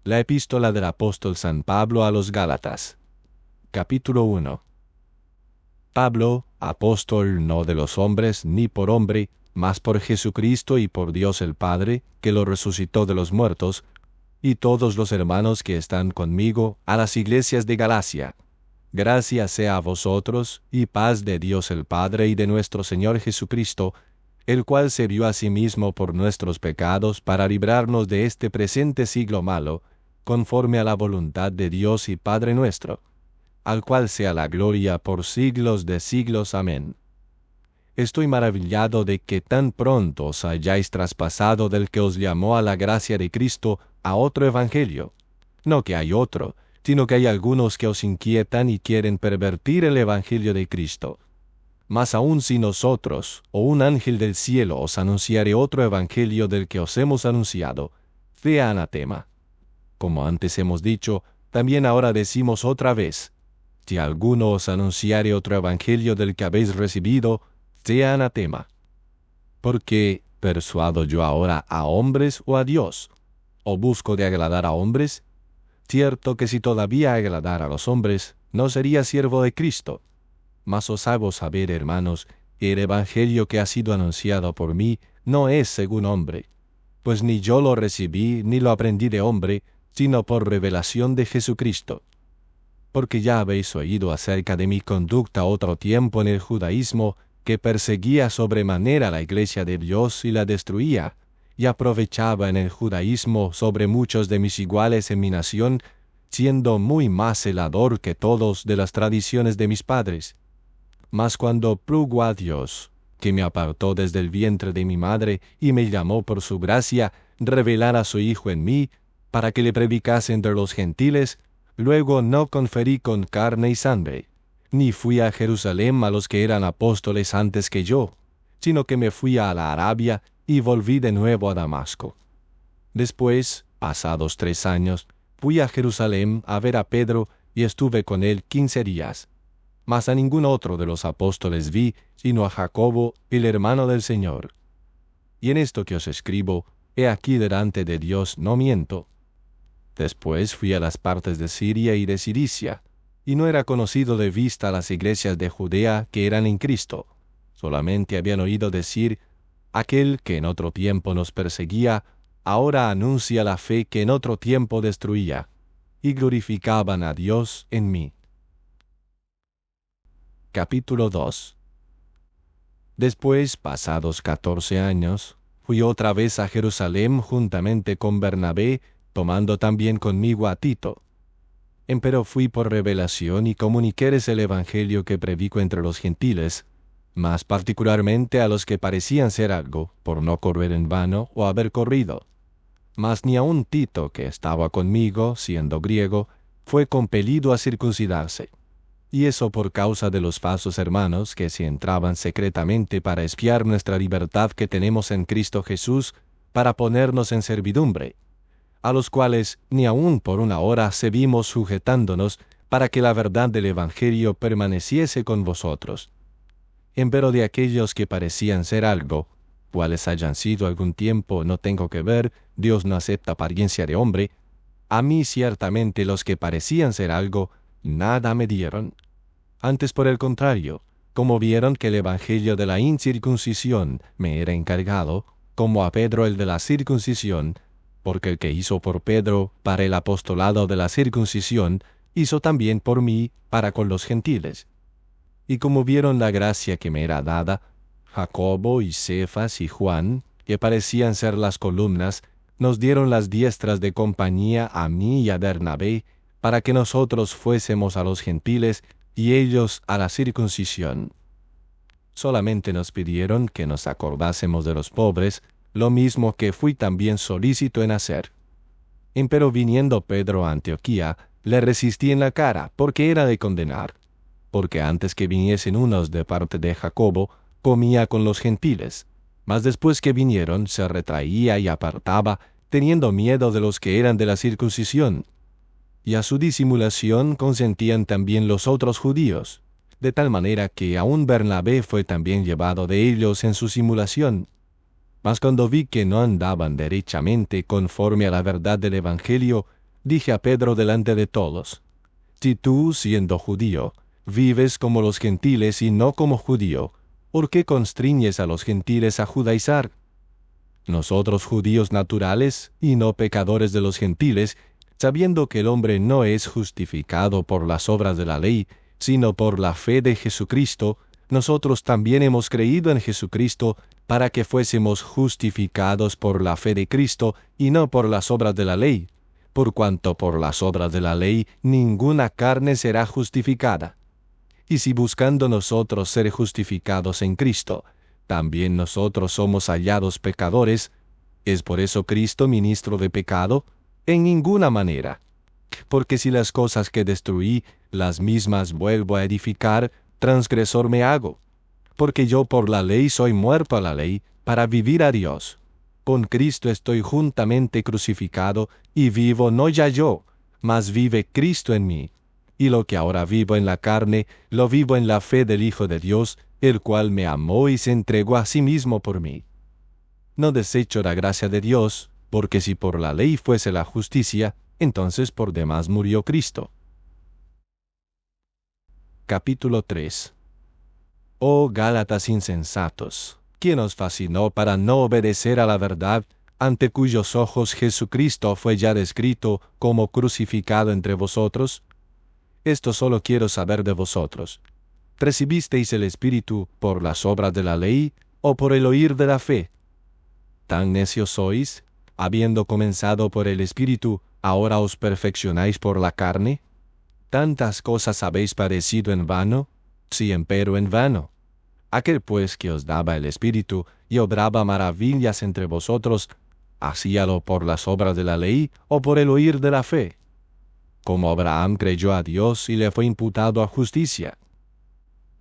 La epístola del apóstol San Pablo a los Gálatas. Capítulo 1. Pablo, apóstol no de los hombres ni por hombre, mas por Jesucristo y por Dios el Padre, que lo resucitó de los muertos, y todos los hermanos que están conmigo, a las iglesias de Galacia. Gracia sea a vosotros, y paz de Dios el Padre y de nuestro Señor Jesucristo, el cual se dio a sí mismo por nuestros pecados para librarnos de este presente siglo malo, conforme a la voluntad de Dios y Padre nuestro, al cual sea la gloria por siglos de siglos. Amén. Estoy maravillado de que tan pronto os hayáis traspasado del que os llamó a la gracia de Cristo a otro evangelio. No que hay otro, sino que hay algunos que os inquietan y quieren pervertir el evangelio de Cristo. Mas aun si nosotros, o un ángel del cielo, os anunciare otro evangelio del que os hemos anunciado, sea anatema. Como antes hemos dicho, también ahora decimos otra vez: si alguno os anunciare otro evangelio del que habéis recibido, sea anatema. Porque, ¿persuado yo ahora a hombres o a Dios? ¿O busco de agradar a hombres? Cierto que si todavía agradara a los hombres, no sería siervo de Cristo. Mas os hago saber, hermanos, que el evangelio que ha sido anunciado por mí no es según hombre, pues ni yo lo recibí ni lo aprendí de hombre, sino por revelación de Jesucristo. Porque ya habéis oído acerca de mi conducta otro tiempo en el judaísmo, que perseguía sobremanera la iglesia de Dios y la destruía, y aprovechaba en el judaísmo sobre muchos de mis iguales en mi nación, siendo muy más celador que todos de las tradiciones de mis padres. Mas cuando plugo a Dios, que me apartó desde el vientre de mi madre y me llamó por su gracia, revelar a su Hijo en mí, para que le predicase entre los gentiles, luego no conferí con carne y sangre, ni fui a Jerusalén a los que eran apóstoles antes que yo, sino que me fui a la Arabia y volví de nuevo a Damasco. Después, pasados 3 años, fui a Jerusalén a ver a Pedro y estuve con él 15 días. Mas a ningún otro de los apóstoles vi, sino a Jacobo, el hermano del Señor. Y en esto que os escribo, he aquí delante de Dios no miento. Después fui a las partes de Siria y de Cilicia, y no era conocido de vista a las iglesias de Judea que eran en Cristo. Solamente habían oído decir: aquel que en otro tiempo nos perseguía, ahora anuncia la fe que en otro tiempo destruía, y glorificaban a Dios en mí. Capítulo 2. Después, pasados 14 años, fui otra vez a Jerusalén juntamente con Bernabé, tomando también conmigo a Tito. Empero fui por revelación y comuniquéles el evangelio que predico entre los gentiles, más particularmente a los que parecían ser algo, por no correr en vano o haber corrido. Mas ni aun Tito, que estaba conmigo, siendo griego, fue compelido a circuncidarse. Y eso por causa de los falsos hermanos que se entraban secretamente para espiar nuestra libertad que tenemos en Cristo Jesús, para ponernos en servidumbre, a los cuales ni aun por una hora seguimos sujetándonos para que la verdad del evangelio permaneciese con vosotros. Empero de aquellos que parecían ser algo, cuales hayan sido algún tiempo, no tengo que ver, Dios no acepta apariencia de hombre, a mí ciertamente los que parecían ser algo, nada me dieron. Antes, por el contrario, como vieron que el evangelio de la incircuncisión me era encargado, como a Pedro el de la circuncisión, porque el que hizo por Pedro para el apostolado de la circuncisión, hizo también por mí para con los gentiles. Y como vieron la gracia que me era dada, Jacobo y Cefas y Juan, que parecían ser las columnas, nos dieron las diestras de compañía a mí y a Bernabé, para que nosotros fuésemos a los gentiles y ellos a la circuncisión. Solamente nos pidieron que nos acordásemos de los pobres, lo mismo que fui también solícito en hacer. Empero viniendo Pedro a Antioquía, le resistí en la cara, porque era de condenar, porque antes que viniesen unos de parte de Jacobo, comía con los gentiles, mas después que vinieron se retraía y apartaba, teniendo miedo de los que eran de la circuncisión. Y a su disimulación consentían también los otros judíos, de tal manera que aun Bernabé fue también llevado de ellos en su simulación. Mas cuando vi que no andaban derechamente conforme a la verdad del evangelio, dije a Pedro delante de todos: si tú, siendo judío, vives como los gentiles y no como judío, ¿por qué constriñes a los gentiles a judaizar? Nosotros judíos naturales y no pecadores de los gentiles, sabiendo que el hombre no es justificado por las obras de la ley, sino por la fe de Jesucristo, nosotros también hemos creído en Jesucristo para que fuésemos justificados por la fe de Cristo y no por las obras de la ley, por cuanto por las obras de la ley ninguna carne será justificada. Y si buscando nosotros ser justificados en Cristo, también nosotros somos hallados pecadores, ¿es por eso Cristo ministro de pecado? En ninguna manera. Porque si las cosas que destruí, las mismas vuelvo a edificar, transgresor me hago. Porque yo por la ley soy muerto a la ley, para vivir a Dios. Con Cristo estoy juntamente crucificado, y vivo no ya yo, mas vive Cristo en mí. Y lo que ahora vivo en la carne, lo vivo en la fe del Hijo de Dios, el cual me amó y se entregó a sí mismo por mí. No desecho la gracia de Dios, porque si por la ley fuese la justicia, entonces por demás murió Cristo. Capítulo 3. Oh Gálatas insensatos, ¿quién os fascinó para no obedecer a la verdad, ante cuyos ojos Jesucristo fue ya descrito como crucificado entre vosotros? Esto solo quiero saber de vosotros. ¿Recibisteis el Espíritu por las obras de la ley o por el oír de la fe? ¿Tan necios sois? Habiendo comenzado por el Espíritu, ¿ahora os perfeccionáis por la carne? ¿Tantas cosas habéis padecido en vano? Sí, empero en vano. Aquel pues que os daba el Espíritu y obraba maravillas entre vosotros, ¿hacíalo por las obras de la ley o por el oír de la fe? Como Abraham creyó a Dios y le fue imputado a justicia.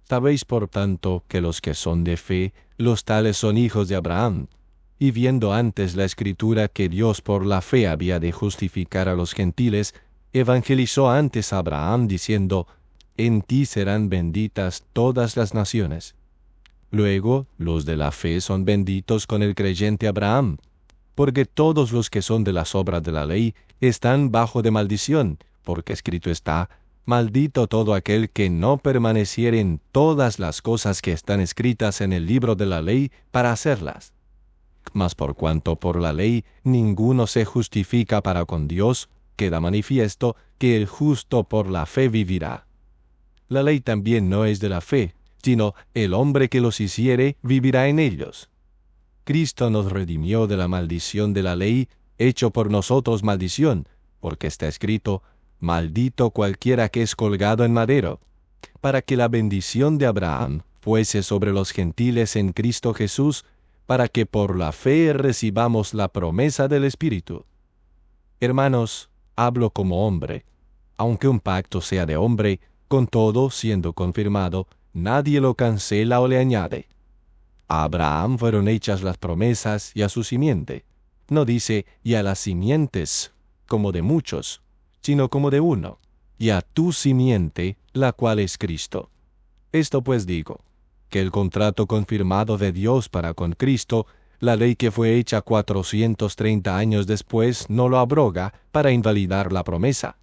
Sabéis por tanto que los que son de fe, los tales son hijos de Abraham. Y viendo antes la Escritura que Dios por la fe había de justificar a los gentiles, evangelizó antes a Abraham diciendo: en ti serán benditas todas las naciones. Luego, los de la fe son benditos con el creyente Abraham, porque todos los que son de las obras de la ley están bajo de maldición, porque escrito está: maldito todo aquel que no permaneciere en todas las cosas que están escritas en el libro de la ley para hacerlas. Mas por cuanto por la ley ninguno se justifica para con Dios, queda manifiesto que el justo por la fe vivirá. La ley también no es de la fe, sino el hombre que los hiciere vivirá en ellos. Cristo nos redimió de la maldición de la ley, hecho por nosotros maldición, porque está escrito: maldito cualquiera que es colgado en madero, para que la bendición de Abraham fuese sobre los gentiles en Cristo Jesús, para que por la fe recibamos la promesa del Espíritu. Hermanos, hablo como hombre. Aunque un pacto sea de hombre, con todo, siendo confirmado, nadie lo cancela o le añade. A Abraham fueron hechas las promesas y a su simiente. No dice: y a las simientes, como de muchos, sino como de uno, y a tu simiente, la cual es Cristo. Esto pues digo, que el contrato confirmado de Dios para con Cristo, la ley que fue hecha 430 años después, no lo abroga para invalidar la promesa.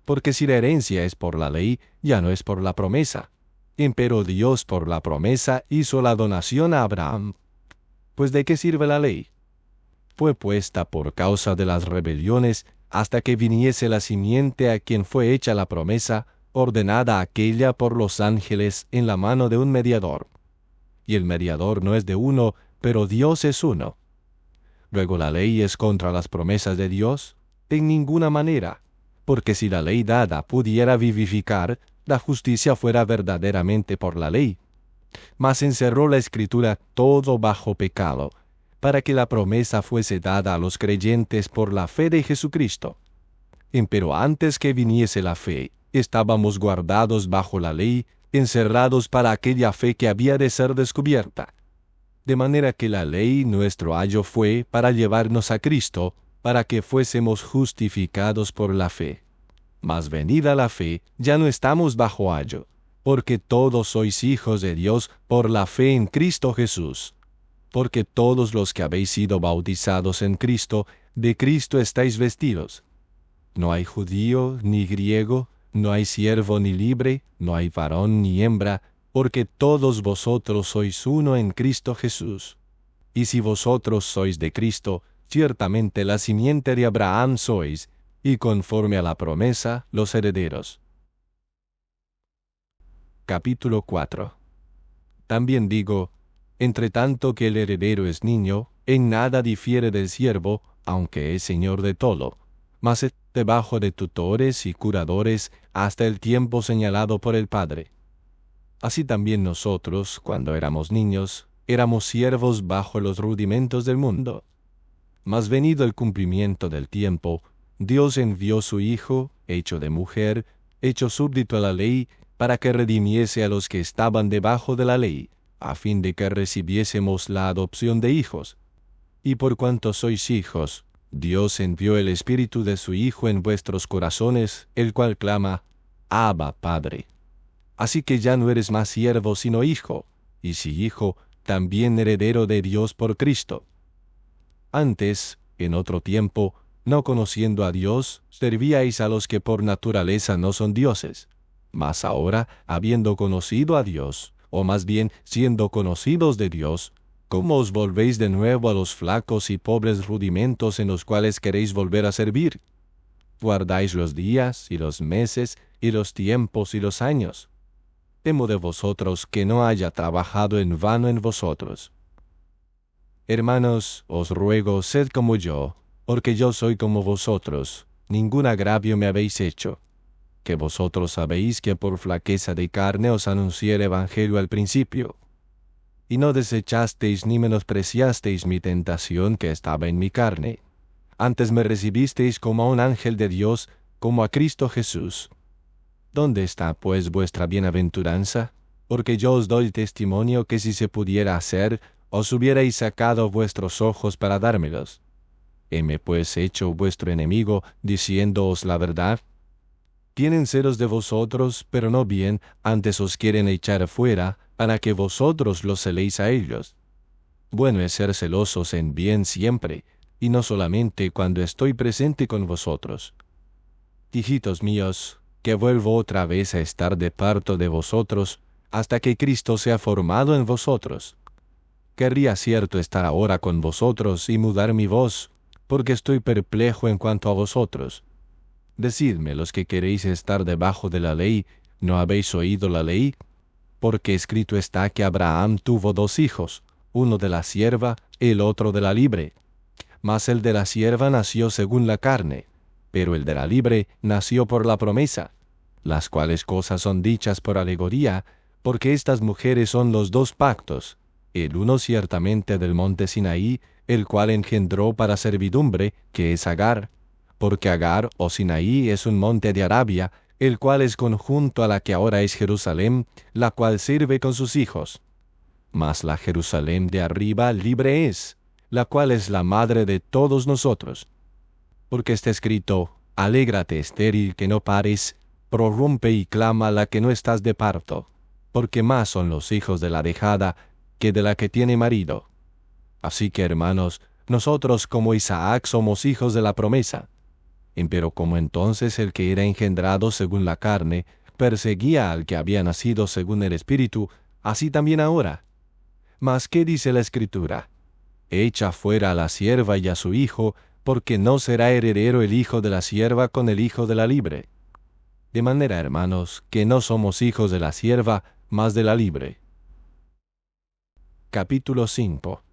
Porque si la herencia es por la ley, ya no es por la promesa. Empero Dios por la promesa hizo la donación a Abraham. Pues ¿de qué sirve la ley? Fue puesta por causa de las rebeliones hasta que viniese la simiente a quien fue hecha la promesa, ordenada aquella por los ángeles en la mano de un mediador. Y el mediador no es de uno, pero Dios es uno. Luego, ¿la ley es contra las promesas de Dios? En ninguna manera, porque si la ley dada pudiera vivificar, la justicia fuera verdaderamente por la ley. Mas encerró la Escritura todo bajo pecado, para que la promesa fuese dada a los creyentes por la fe de Jesucristo. Empero antes que viniese la fe, estábamos guardados bajo la ley, encerrados para aquella fe que había de ser descubierta. De manera que la ley nuestro ayo fue para llevarnos a Cristo, para que fuésemos justificados por la fe. Mas venida la fe, ya no estamos bajo ayo, porque todos sois hijos de Dios por la fe en Cristo Jesús. Porque todos los que habéis sido bautizados en Cristo, de Cristo estáis vestidos. No hay judío ni griego, no hay siervo ni libre, no hay varón ni hembra, porque todos vosotros sois uno en Cristo Jesús. Y si vosotros sois de Cristo, ciertamente la simiente de Abraham sois, y conforme a la promesa, los herederos. Capítulo 4. También digo, entre tanto que el heredero es niño, en nada difiere del siervo, aunque es señor de todo, mas es debajo de tutores y curadores hasta el tiempo señalado por el Padre. Así también nosotros, cuando éramos niños, éramos siervos bajo los rudimentos del mundo. Mas venido el cumplimiento del tiempo, Dios envió su Hijo, hecho de mujer, hecho súbdito a la ley, para que redimiese a los que estaban debajo de la ley, a fin de que recibiésemos la adopción de hijos. Y por cuanto sois hijos, Dios envió el Espíritu de su Hijo en vuestros corazones, el cual clama, Abba, Padre. Así que ya no eres más siervo sino hijo, y si hijo, también heredero de Dios por Cristo. Antes, en otro tiempo, no conociendo a Dios, servíais a los que por naturaleza no son dioses. Mas ahora, habiendo conocido a Dios, o más bien siendo conocidos de Dios, ¿cómo os volvéis de nuevo a los flacos y pobres rudimentos en los cuales queréis volver a servir? Guardáis los días y los meses y los tiempos y los años. Temo de vosotros que no haya trabajado en vano en vosotros. Hermanos, os ruego, sed como yo, porque yo soy como vosotros, ningún agravio me habéis hecho. Que vosotros sabéis que por flaqueza de carne os anuncié el Evangelio al principio. Y no desechasteis ni menospreciasteis mi tentación que estaba en mi carne. Antes me recibisteis como a un ángel de Dios, como a Cristo Jesús. ¿Dónde está, pues, vuestra bienaventuranza? Porque yo os doy testimonio que si se pudiera hacer, os hubierais sacado vuestros ojos para dármelos. Heme, pues, hecho vuestro enemigo, diciéndoos la verdad. Tienen celos de vosotros, pero no bien, antes os quieren echar fuera, para que vosotros los celéis a ellos. Bueno es ser celosos en bien siempre, y no solamente cuando estoy presente con vosotros. Hijitos míos, que vuelvo otra vez a estar de parto de vosotros, hasta que Cristo sea formado en vosotros. Querría cierto estar ahora con vosotros y mudar mi voz, porque estoy perplejo en cuanto a vosotros. Decidme, los que queréis estar debajo de la ley, ¿no habéis oído la ley? Porque escrito está que Abraham tuvo 2 hijos, uno de la sierva, el otro de la libre. Mas el de la sierva nació según la carne, pero el de la libre nació por la promesa, las cuales cosas son dichas por alegoría, porque estas mujeres son los 2 pactos, el uno ciertamente del monte Sinaí, el cual engendró para servidumbre, que es Agar, porque Agar o Sinaí es un monte de Arabia, el cual es conjunto a la que ahora es Jerusalén, la cual sirve con sus hijos. Mas la Jerusalén de arriba libre es, la cual es la madre de todos nosotros. Porque está escrito, alégrate estéril que no pares, prorrumpe y clama la que no estás de parto, porque más son los hijos de la dejada que de la que tiene marido. Así que, hermanos, nosotros como Isaac somos hijos de la promesa. Empero como entonces el que era engendrado según la carne perseguía al que había nacido según el Espíritu, así también ahora. Mas ¿qué dice la Escritura? Echa fuera a la sierva y a su hijo, porque no será heredero el hijo de la sierva con el hijo de la libre. De manera, hermanos, que no somos hijos de la sierva, mas de la libre. Capítulo 5.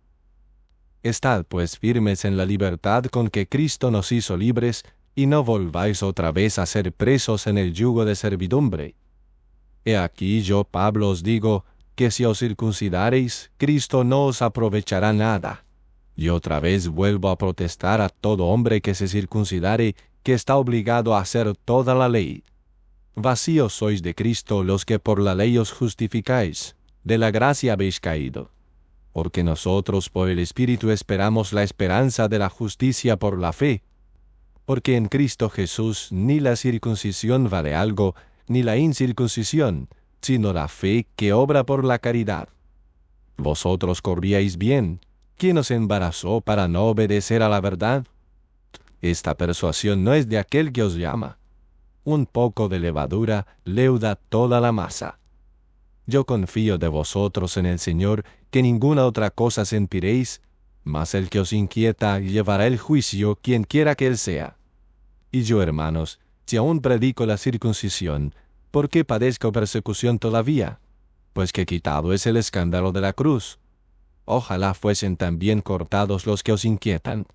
Estad pues firmes en la libertad con que Cristo nos hizo libres, y no volváis otra vez a ser presos en el yugo de servidumbre. He aquí yo, Pablo, os digo, que si os circuncidareis, Cristo no os aprovechará nada. Y otra vez vuelvo a protestar a todo hombre que se circuncidare, que está obligado a hacer toda la ley. Vacíos sois de Cristo los que por la ley os justificáis, de la gracia habéis caído. Porque nosotros por el Espíritu esperamos la esperanza de la justicia por la fe. Porque en Cristo Jesús ni la circuncisión vale algo, ni la incircuncisión, sino la fe que obra por la caridad. Vosotros corríais bien. ¿Quién os embarazó para no obedecer a la verdad? esta persuasión no es de aquel que os llama. Un poco de levadura leuda toda la masa. Yo confío de vosotros en el Señor, que ninguna otra cosa sentiréis, mas el que os inquieta llevará el juicio quien quiera que él sea. Y yo, hermanos, si aún predico la circuncisión, ¿por qué padezco persecución todavía? Pues que quitado es el escándalo de la cruz. Ojalá fuesen también cortados los que os inquietan.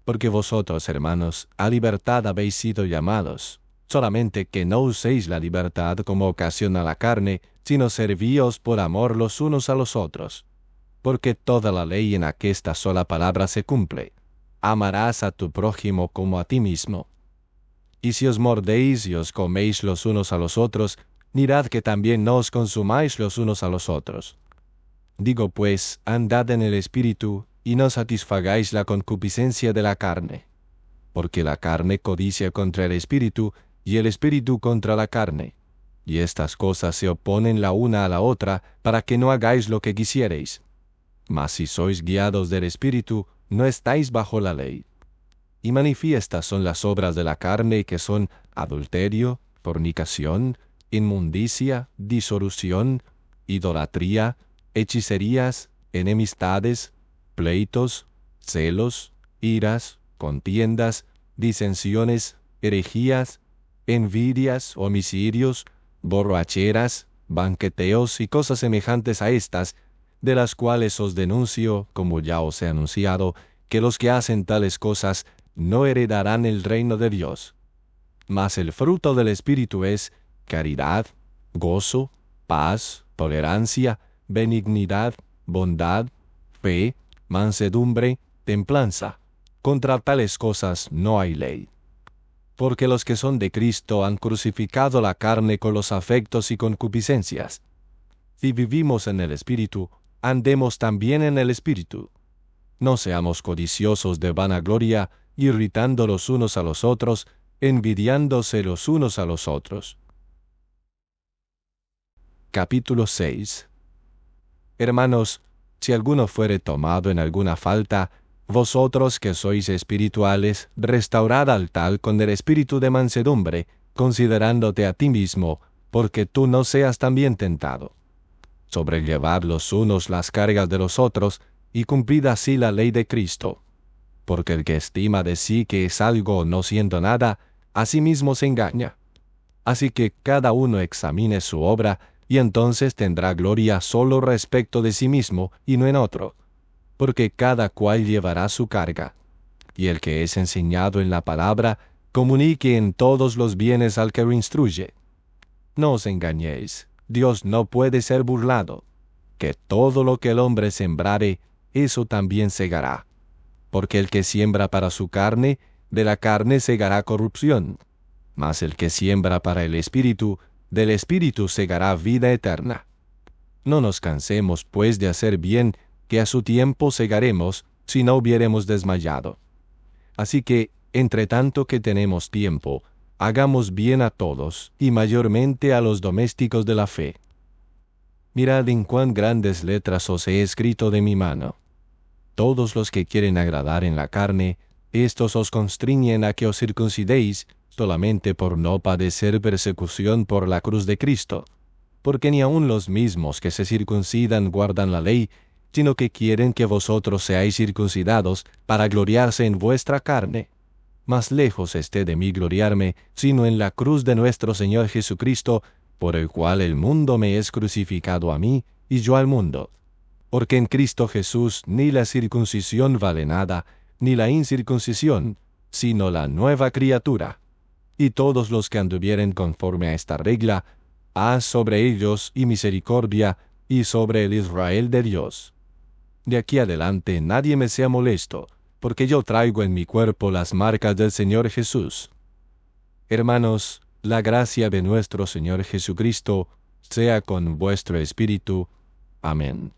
Porque vosotros, hermanos, a libertad habéis sido llamados, solamente que no uséis la libertad como ocasión a la carne, sino servíos por amor los unos a los otros. Porque toda la ley en aquesta sola palabra se cumple: amarás a tu prójimo como a ti mismo. Y si os mordéis y os coméis los unos a los otros, mirad que también no os consumáis los unos a los otros. Digo pues, andad en el Espíritu, y no satisfagáis la concupiscencia de la carne. Porque la carne codicia contra el Espíritu, y el Espíritu contra la carne. Y estas cosas se oponen la una a la otra, para que no hagáis lo que quisiereis. Mas si sois guiados del Espíritu, no estáis bajo la ley. Y manifiestas son las obras de la carne, que son adulterio, fornicación, inmundicia, disolución, idolatría, hechicerías, enemistades, pleitos, celos, iras, contiendas, disensiones, herejías, envidias, homicidios, borracheras, banqueteos y cosas semejantes a estas, de las cuales os denuncio, como ya os he anunciado, que los que hacen tales cosas no heredarán el reino de Dios. Mas el fruto del Espíritu es caridad, gozo, paz, tolerancia, benignidad, bondad, fe, mansedumbre, templanza. Contra tales cosas no hay ley. Porque los que son de Cristo han crucificado la carne con los afectos y concupiscencias. Si vivimos en el Espíritu, andemos también en el Espíritu. No seamos codiciosos de vanagloria, irritando los unos a los otros, envidiándose los unos a los otros. Capítulo 6. Hermanos, si alguno fuere tomado en alguna falta, vosotros que sois espirituales, restaurad al tal con el espíritu de mansedumbre, considerándote a ti mismo, porque tú no seas también tentado. Sobrellevad los unos las cargas de los otros, y cumplid así la ley de Cristo. Porque el que estima de sí que es algo no siendo nada, a sí mismo se engaña. Así que cada uno examine su obra, y entonces tendrá gloria solo respecto de sí mismo, y no en otro. Porque cada cual llevará su carga. Y el que es enseñado en la palabra, comunique en todos los bienes al que lo instruye. No os engañéis, Dios no puede ser burlado, que todo lo que el hombre sembrare, eso también segará. Porque el que siembra para su carne, de la carne segará corrupción. Mas el que siembra para el Espíritu, del Espíritu segará vida eterna. No nos cansemos, pues, de hacer bien, que a su tiempo segaremos, si no hubiéremos desmayado. Así que, entre tanto que tenemos tiempo, hagamos bien a todos, y mayormente a los domésticos de la fe. Mirad en cuán grandes letras os he escrito de mi mano. Todos los que quieren agradar en la carne, estos os constriñen a que os circuncidéis, solamente por no padecer persecución por la cruz de Cristo, porque ni aun los mismos que se circuncidan guardan la ley, sino que quieren que vosotros seáis circuncidados para gloriarse en vuestra carne. Mas lejos esté de mí gloriarme, sino en la cruz de nuestro Señor Jesucristo, por el cual el mundo me es crucificado a mí, y yo al mundo. Porque en Cristo Jesús ni la circuncisión vale nada, ni la incircuncisión, sino la nueva criatura. Y todos los que anduvieren conforme a esta regla, haz sobre ellos y misericordia, y sobre el Israel de Dios. De aquí adelante nadie me sea molesto, porque yo traigo en mi cuerpo las marcas del Señor Jesús. Hermanos, la gracia de nuestro Señor Jesucristo sea con vuestro espíritu. Amén.